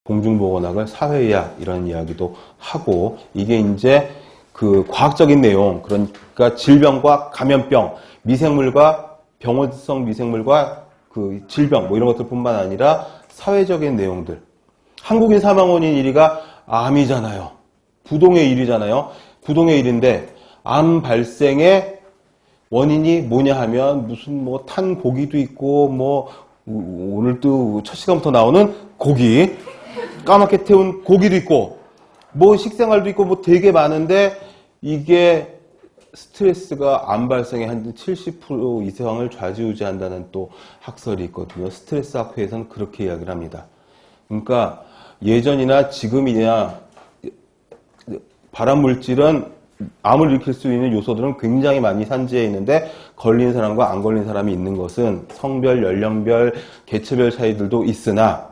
공중보건학을 사회의학 이런 이야기도 하고, 이게 이제 그 과학적인 내용, 그러니까 질병과 감염병, 미생물과 병원성 미생물과 그 질병 뭐 이런 것들뿐만 아니라 사회적인 내용들. 한국인 사망 원인 1위가 암이잖아요. 부동의 1위잖아요. 부동의 1위인데 암 발생의 원인이 뭐냐 하면 무슨 뭐 탄 고기도 있고 뭐 오늘도 첫 시간부터 나오는 고기, 까맣게 태운 고기도 있고 뭐 식생활도 있고 뭐 되게 많은데 이게 스트레스가 암 발생의 한 70% 이상을 좌지우지한다는 또 학설이 있거든요. 스트레스 학회에서는 그렇게 이야기를 합니다. 그러니까 예전이나 지금이냐 발암물질은 암을 일으킬 수 있는 요소들은 굉장히 많이 산재해 있는데 걸린 사람과 안 걸린 사람이 있는 것은 성별, 연령별, 개체별 차이들도 있으나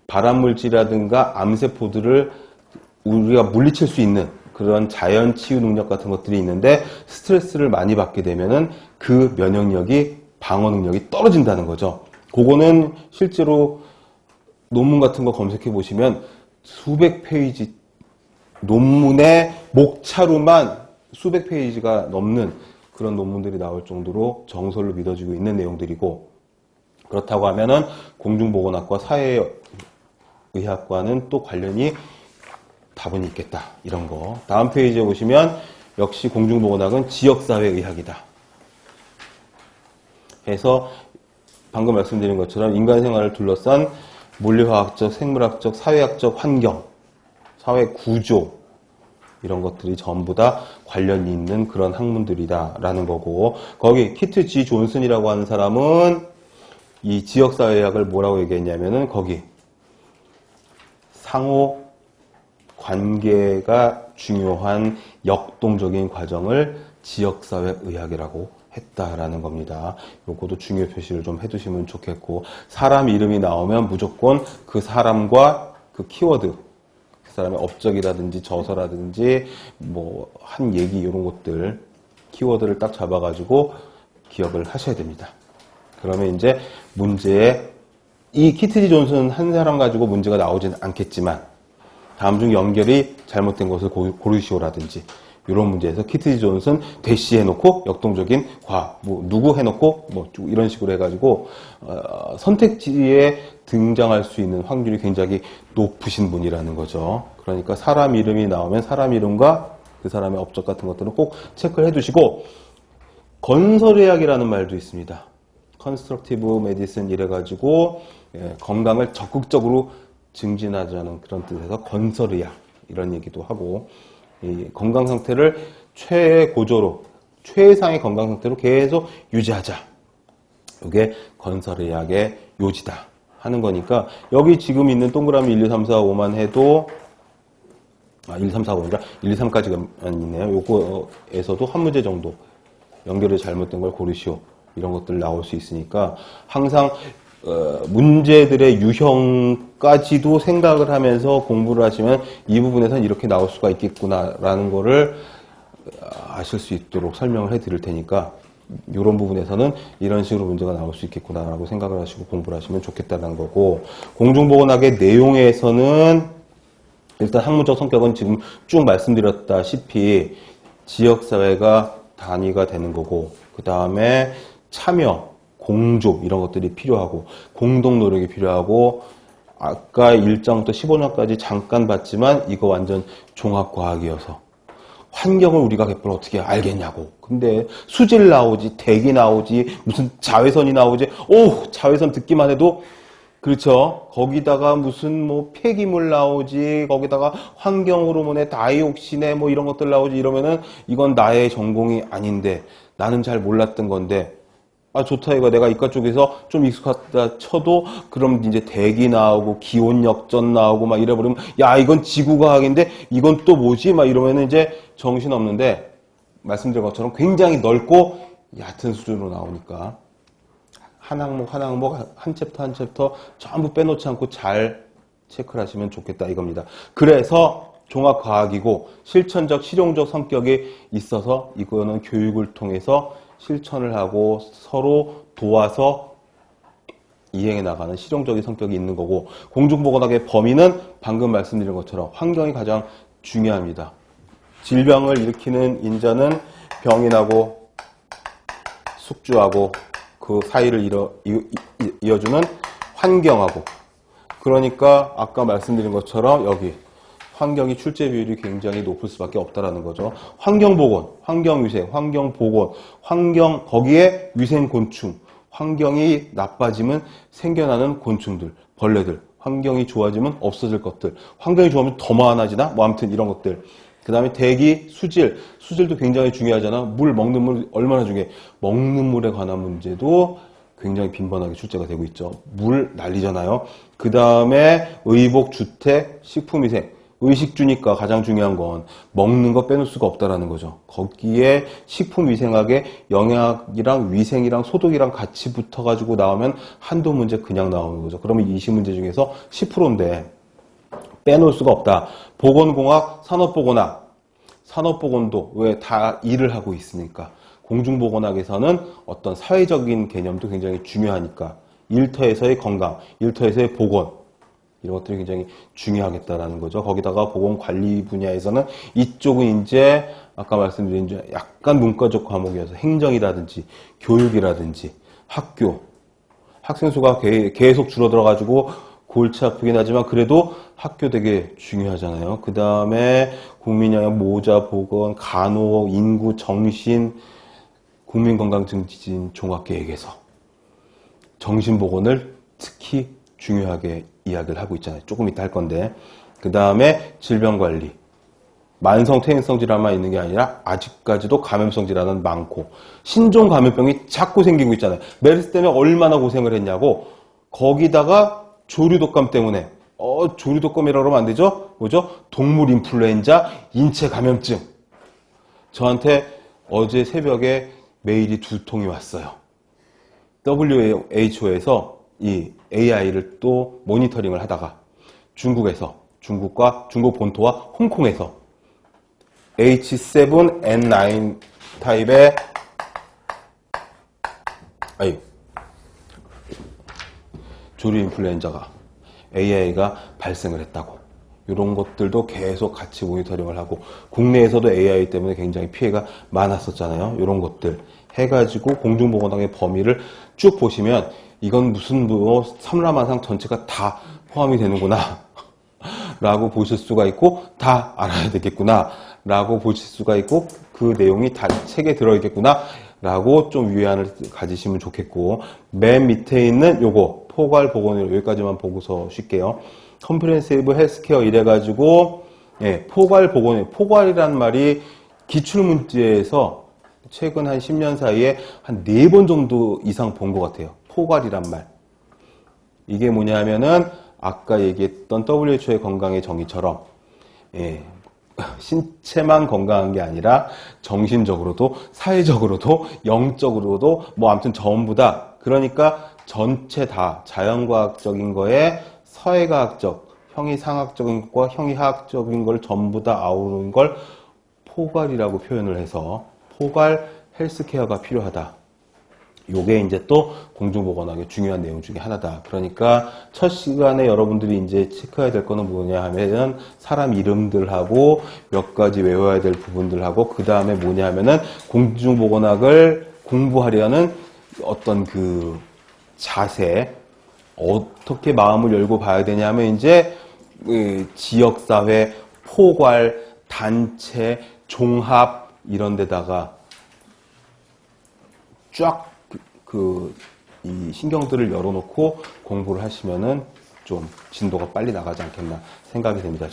발암물질이라든가 암세포들을 우리가 물리칠 수 있는 그런 자연 치유 능력 같은 것들이 있는데 스트레스를 많이 받게 되면은 그 면역력이 방어 능력이 떨어진다는 거죠. 그거는 실제로 논문 같은 거 검색해 보시면 수백 페이지 논문의 목차로만 수백 페이지가 넘는 그런 논문들이 나올 정도로 정설로 믿어지고 있는 내용들이고, 그렇다고 하면은 공중보건학과 사회의학과는 또 관련이 다분히 있겠다. 이런 거. 다음 페이지에 보시면 역시 공중보건학은 지역사회의학이다. 해서 방금 말씀드린 것처럼 인간생활을 둘러싼 물리화학적, 생물학적, 사회학적 환경, 사회 구조 이런 것들이 전부 다 관련이 있는 그런 학문들이다라는 거고, 거기 키트 G 존슨이라고 하는 사람은 이 지역사회학을 뭐라고 얘기했냐면은 거기 상호 관계가 중요한 역동적인 과정을 지역사회의학이라고 했다라는 겁니다. 요것도 중요 표시를 좀 해두시면 좋겠고, 사람 이름이 나오면 무조건 그 사람과 그 키워드, 그 사람의 업적이라든지 저서라든지 뭐 한 얘기 이런 것들 키워드를 딱 잡아가지고 기억을 하셔야 됩니다. 그러면 이제 문제에 이 키트 G 존슨 한 사람 가지고 문제가 나오진 않겠지만 다음 중 연결이 잘못된 것을 고르시오라든지 이런 문제에서 키트 G 존슨 대시해놓고 역동적인 과학, 뭐 누구 해놓고 뭐 이런 식으로 해가지고 선택지에 등장할 수 있는 확률이 굉장히 높으신 분이라는 거죠. 그러니까 사람 이름이 나오면 사람 이름과 그 사람의 업적 같은 것들은 꼭 체크를 해두시고, 건설의학이라는 말도 있습니다. 컨스트럭티브 메디슨 이래가지고 건강을 적극적으로 증진하자는 그런 뜻에서 건설의학 이런 얘기도 하고, 이 건강 상태를 최고조로 최상의 건강 상태로 계속 유지하자. 이게 건설의학의 요지다 하는 거니까 여기 지금 있는 동그라미 1, 2, 3, 4, 5만 해도 1, 2, 3, 4, 5가 1, 2, 3까지만 있네요. 요거에서도 한 문제 정도 연결이 잘못된 걸 고르시오. 이런 것들 나올 수 있으니까 항상 문제들의 유형까지도 생각을 하면서 공부를 하시면 이 부분에서는 이렇게 나올 수가 있겠구나라는 거를 아실 수 있도록 설명을 해 드릴 테니까 이런 부분에서는 이런 식으로 문제가 나올 수 있겠구나라고 생각을 하시고 공부를 하시면 좋겠다는 거고, 공중보건학의 내용에서는 일단 학문적 성격은 지금 쭉 말씀드렸다시피 지역사회가 단위가 되는 거고, 그 다음에 참여, 공조 이런 것들이 필요하고 공동노력이 필요하고, 아까 1장부터 15장까지 잠깐 봤지만 이거 완전 종합과학이어서 환경을 우리가 100% 어떻게 알겠냐고. 근데 수질 나오지, 대기 나오지, 무슨 자외선이 나오지. 오, 자외선 듣기만 해도 그렇죠. 거기다가 무슨 뭐 폐기물 나오지, 거기다가 환경 호르몬에 다이옥신에 뭐 이런 것들 나오지 이러면은 이건 나의 전공이 아닌데, 나는 잘 몰랐던 건데, 아 좋다 이거 내가 이과 쪽에서 좀 익숙하다 쳐도 그럼 이제 대기 나오고 기온 역전 나오고 막 이래버리면 야 이건 지구과학인데 이건 또 뭐지 막 이러면은 이제 정신 없는데, 말씀드린 것처럼 굉장히 넓고 얕은 수준으로 나오니까 한 항목 한 항목 한 챕터 한 챕터 전부 빼놓지 않고 잘 체크를 하시면 좋겠다 이겁니다. 그래서 종합과학이고 실천적 실용적 성격이 있어서 이거는 교육을 통해서 실천을 하고 서로 도와서 이행해 나가는 실용적인 성격이 있는 거고, 공중보건학의 범위는 방금 말씀드린 것처럼 환경이 가장 중요합니다. 질병을 일으키는 인자는 병이 나고 숙주하고 그 사이를 이어주는 환경하고, 그러니까 아까 말씀드린 것처럼 여기 환경이 출제 비율이 굉장히 높을 수밖에 없다라는 거죠. 환경보건, 환경위생, 환경보건, 거기에 위생곤충, 환경이 나빠지면 생겨나는 곤충들, 벌레들, 환경이 좋아지면 없어질 것들, 환경이 좋아지면 더 많아지나? 뭐 아무튼 이런 것들. 그 다음에 대기, 수질도 굉장히 중요하잖아. 먹는 물 얼마나 중요해. 먹는 물에 관한 문제도 굉장히 빈번하게 출제가 되고 있죠. 물 난리잖아요. 그 다음에 의복, 주택, 식품위생. 의식주니까 가장 중요한 건 먹는 거 빼놓을 수가 없다라는 거죠. 거기에 식품위생학에 영양이랑 위생이랑 소독이랑 같이 붙어가지고 나오면 한두 문제 그냥 나오는 거죠. 그러면 20문제 중에서 10%인데 빼놓을 수가 없다. 보건공학, 산업보건학. 산업보건도 왜 다 일을 하고 있으니까. 공중보건학에서는 어떤 사회적인 개념도 굉장히 중요하니까. 일터에서의 건강, 일터에서의 보건, 이런 것들이 굉장히 중요하겠다라는 거죠. 거기다가 보건관리 분야에서는 이쪽은 이제 아까 말씀드린 이제 약간 문과적 과목이어서 행정이라든지 교육이라든지 학교, 학생 수가 계속 줄어들어가지고 골치 아프긴 하지만 그래도 학교 되게 중요하잖아요. 그 다음에 국민영양, 모자, 보건, 간호, 인구, 정신, 국민건강증진 종합계획에서 정신보건을 특히 중요하게 이야기를 하고 있잖아요. 조금 이따 할 건데. 그 다음에 질병관리. 만성 퇴행성 질환만 있는 게 아니라 아직까지도 감염성 질환은 많고 신종 감염병이 자꾸 생기고 있잖아요. 메르스 때문에 얼마나 고생을 했냐고. 거기다가 조류독감 때문에 조류독감이라고 그러면 안 되죠? 뭐죠? 동물 인플루엔자 인체 감염증. 저한테 어제 새벽에 메일이 2통이 왔어요. WHO에서 이 AI를 또 모니터링을 하다가 중국 본토와 홍콩에서 H7N9 타입의 조류 인플루엔자가 AI가 발생을 했다고. 이런 것들도 계속 같이 모니터링을 하고 국내에서도 AI 때문에 굉장히 피해가 많았었잖아요. 이런 것들 해가지고 공중보건학의 범위를 쭉 보시면 이건 무슨 삼라만상 전체가 다 포함이 되는구나 라고 보실 수가 있고 다 알아야 되겠구나 라고 보실 수가 있고 그 내용이 다 책에 들어있겠구나 라고 좀 위안을 가지시면 좋겠고, 맨 밑에 있는 요거 포괄보건으로 여기까지만 보고서 쉴게요. 컴프레hensive 헬스케어 이래가지고 포괄보건, 포괄이란 말이 기출문제에서 최근 한 10년 사이에 한 4번 정도 이상 본 것 같아요. 포괄이란 말. 이게 뭐냐 하면은 아까 얘기했던 WHO의 건강의 정의처럼 신체만 건강한 게 아니라 정신적으로도 사회적으로도 영적으로도 뭐 아무튼 전부 다. 그러니까 전체 다 자연과학적인 거에 사회과학적, 형이상학적인 것과 형이하학적인 걸 전부 다 아우르는 걸 포괄이라고 표현을 해서 포괄 헬스케어가 필요하다. 요게 이제 또 공중보건학의 중요한 내용 중에 하나다. 그러니까 첫 시간에 여러분들이 이제 체크해야 될 거는 뭐냐 하면은 사람 이름들하고 몇 가지 외워야 될 부분들하고 그 다음에 뭐냐 하면은 공중보건학을 공부하려는 어떤 그 자세, 어떻게 마음을 열고 봐야 되냐면 이제 지역사회, 포괄, 단체, 종합 이런 데다가 쫙 이 신경들을 열어놓고 공부를 하시면은 좀 진도가 빨리 나가지 않겠나 생각이 됩니다.